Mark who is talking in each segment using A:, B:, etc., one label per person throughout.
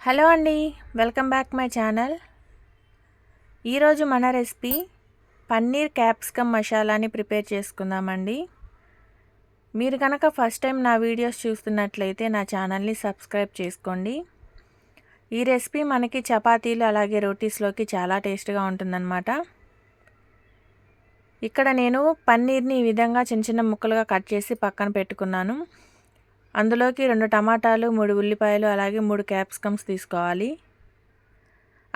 A: Hello అండి, welcome back my channel. ఈరోజు మన రెసిపీ పన్నీర్ క్యాప్సికమ్ మసాలాని ప్రిపేర్ చేసుకుందామండి. మీరు కనుక ఫస్ట్ టైం నా వీడియోస్ చూస్తున్నట్లయితే నా ఛానల్ని సబ్స్క్రైబ్ చేసుకోండి. ఈ రెసిపీ మనకి చపాతీలు అలాగే రోటీస్లోకి చాలా టేస్ట్గా ఉంటుందన్నమాట. ఇక్కడ నేను పన్నీర్ని ఈ విధంగా చిన్న చిన్న ముక్కలుగా కట్ చేసి పక్కన పెట్టుకున్నాను. అందులోకి 2 టమాటాలు, 3 ఉల్లిపాయలు అలాగే 3 క్యాప్సికమ్స్ తీసుకోవాలి.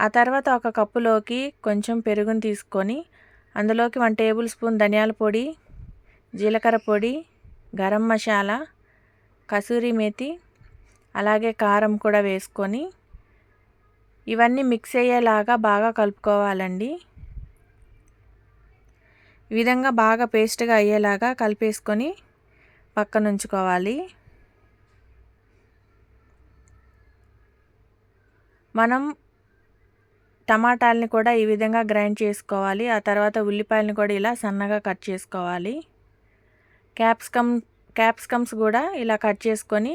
A: ఆ తర్వాత ఒక కప్పులోకి కొంచెం పెరుగుని తీసుకొని అందులోకి 1 టేబుల్ స్పూన్ ధనియాల పొడి, జీలకర్ర పొడి, గరం మసాలా, కసూరి మేతి అలాగే కారం కూడా వేసుకొని ఇవన్నీ మిక్స్ అయ్యేలాగా బాగా కలుపుకోవాలండి. ఈ విధంగా బాగా పేస్ట్గా అయ్యేలాగా కలిపేసుకొని పక్కన ఉంచుకోవాలి. మనం టమాటాలని కూడా ఈ విధంగా గ్రైండ్ చేసుకోవాలి. ఆ తర్వాత ఉల్లిపాయలను కూడా ఇలా సన్నగా కట్ చేసుకోవాలి. క్యాప్సికమ్స్ కూడా ఇలా కట్ చేసుకొని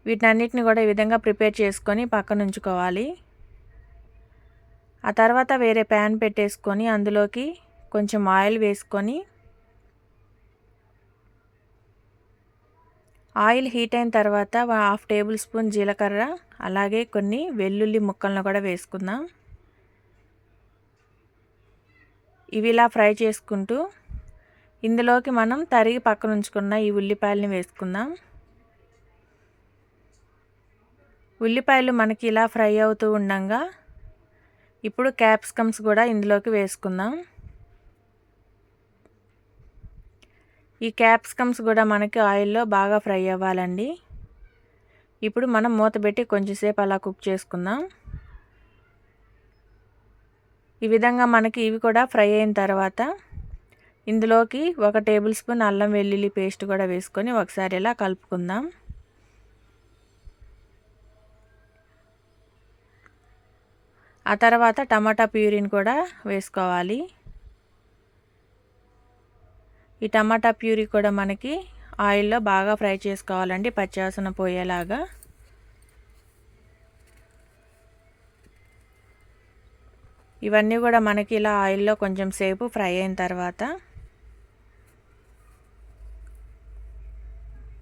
A: వీటన్నిటిని కూడా ఈ విధంగా ప్రిపేర్ చేసుకొని పక్కన ఉంచుకోవాలి. ఆ తర్వాత వేరే ప్యాన్ పెట్టేసుకొని అందులోకి కొంచెం ఆయిల్ వేసుకొని ఆయిల్ హీట్ అయిన తర్వాత 1/2 టేబుల్ స్పూన్ జీలకర్ర అలాగే కొన్ని వెల్లుల్లి ముక్కలను కూడా వేసుకుందాం. ఇవి ఇలా ఫ్రై చేసుకుంటూ ఇందులోకి మనం తరిగి పక్కన ఉంచుకున్న ఈ ఉల్లిపాయలని వేసుకుందాం. ఉల్లిపాయలు మనకి ఇలా ఫ్రై అవుతూ ఉండగా ఇప్పుడు క్యాప్సికమ్స్ కూడా ఇందులోకి వేసుకుందాం. ఈ క్యాప్సికమ్స్ కూడా మనకి ఆయిల్లో బాగా ఫ్రై అవ్వాలండి. ఇప్పుడు మనం మూత పెట్టి కొంచెంసేపు అలా కుక్ చేసుకుందాం. ఈ విధంగా మనకి ఇవి కూడా ఫ్రై అయిన తర్వాత ఇందులోకి 1 టేబుల్ స్పూన్ అల్లం వెల్లుల్లి పేస్ట్ కూడా వేసుకొని ఒకసారి ఇలా కలుపుకుందాం. ఆ తర్వాత టమాటా ప్యూరీని కూడా వేసుకోవాలి. ఈ టమాటా ప్యూరీ కూడా మనకి ఆయిల్లో బాగా ఫ్రై చేసుకోవాలండి, పచ్చివాసన పోయేలాగా. ఇవన్నీ కూడా మనకి ఇలా ఆయిల్లో కొంచెం సేపు ఫ్రై అయిన తర్వాత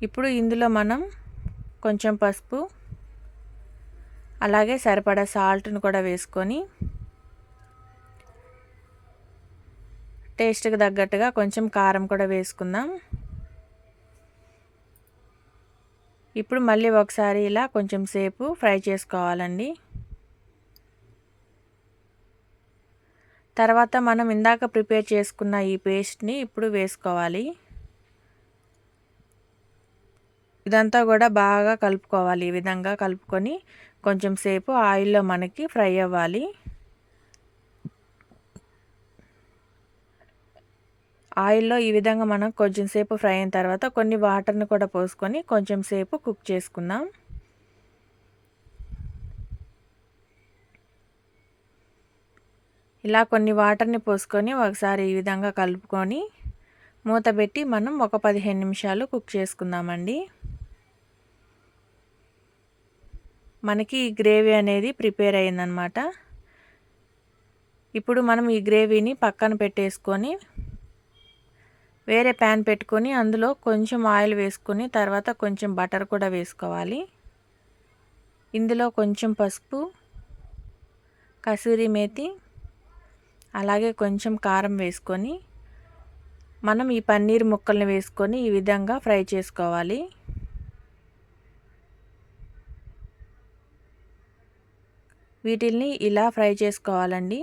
A: ఇప్పుడు ఇందులో మనం కొంచెం పసుపు అలాగే సరిపడా సాల్ట్ను కూడా వేసుకొని టేస్ట్కి తగ్గట్టుగా కొంచెం కారం కూడా వేసుకుందాం. ఇప్పుడు మళ్ళీ ఒకసారి ఇలా కొంచెం సేపు ఫ్రై చేసుకోవాలండి. తర్వాత మనం ఇందాక ప్రిపేర్ చేసుకున్న ఈ పేస్ట్ని ఇప్పుడు వేసుకోవాలి. ఇదంతా కూడా బాగా కలుపుకోవాలి. ఈ విధంగా కలుపుకొని కొంచెం సేపు ఆయిల్లో మనకి ఫ్రై అవ్వాలి. ఆయిల్లో ఈ విధంగా మనం కొంచెం సేపు ఫ్రై అయిన తర్వాత కొన్ని వాటర్ని కూడా పోసుకొని కొంచెం సేపు కుక్ చేసుకుందాం. ఇలా కొన్ని వాటర్ని పోసుకొని ఒకసారి ఈ విధంగా కలుపుకొని మూత పెట్టి మనం ఒక 15 నిమిషాలు కుక్ చేసుకుందామండి. మనకి ఈ గ్రేవీ అనేది ప్రిపేర్ అయిందనమాట. ఇప్పుడు మనం ఈ గ్రేవీని పక్కన పెట్టేసుకొని వేరే ప్యాన్ పెట్టుకొని అందులో కొంచెం ఆయిల్ వేసుకొని తర్వాత కొంచెం బటర్ కూడా వేసుకోవాలి. ఇందులో కొంచెం పసుపు, కసూరి మేతి అలాగే కొంచెం కారం వేసుకొని మనం ఈ పన్నీర్ ముక్కల్ని వేసుకొని ఈ విధంగా ఫ్రై చేసుకోవాలి. వీటిల్ని ఇలా ఫ్రై చేసుకోవాలండి.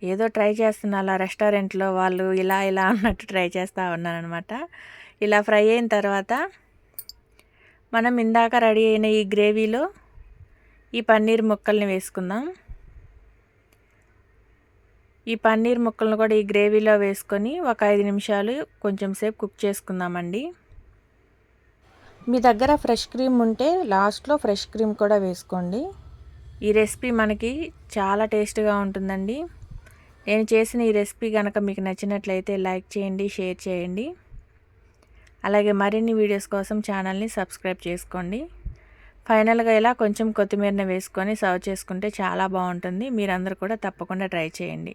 A: ఏదో ట్రై చేస్తున్నా, అలా రెస్టారెంట్లో వాళ్ళు ఇలా అన్నట్టు ట్రై చేస్తూ ఉన్నానమాట. ఇలా ఫ్రై అయిన తర్వాత మనం ఇందాక రెడీ అయిన ఈ గ్రేవీలో ఈ పన్నీర్ ముక్కల్ని వేసుకుందాం. ఈ పన్నీర్ ముక్కలను కూడా ఈ గ్రేవీలో వేసుకొని ఒక 5 నిమిషాలు కొంచెం సేపు కుక్ చేసుకుందామండి. మీ దగ్గర ఫ్రెష్ క్రీమ్ ఉంటే లాస్ట్లో ఫ్రెష్ క్రీమ్ కూడా వేసుకోండి. ఈ రెసిపీ మనకి చాలా టేస్ట్గా ఉంటుందండి. నేను చేసిన ఈ రెసిపీ కనుక మీకు నచ్చినట్లయితే లైక్ చేయండి, షేర్ చేయండి. అలాగే మరిన్ని వీడియోస్ కోసం ఛానల్ని సబ్స్క్రైబ్ చేసుకోండి. ఫైనల్గా ఇలా కొంచెం కొత్తిమీరని వేసుకొని సర్వ్ చేసుకుంటే చాలా బాగుంటుంది. మీరందరూ కూడా తప్పకుండా ట్రై చేయండి.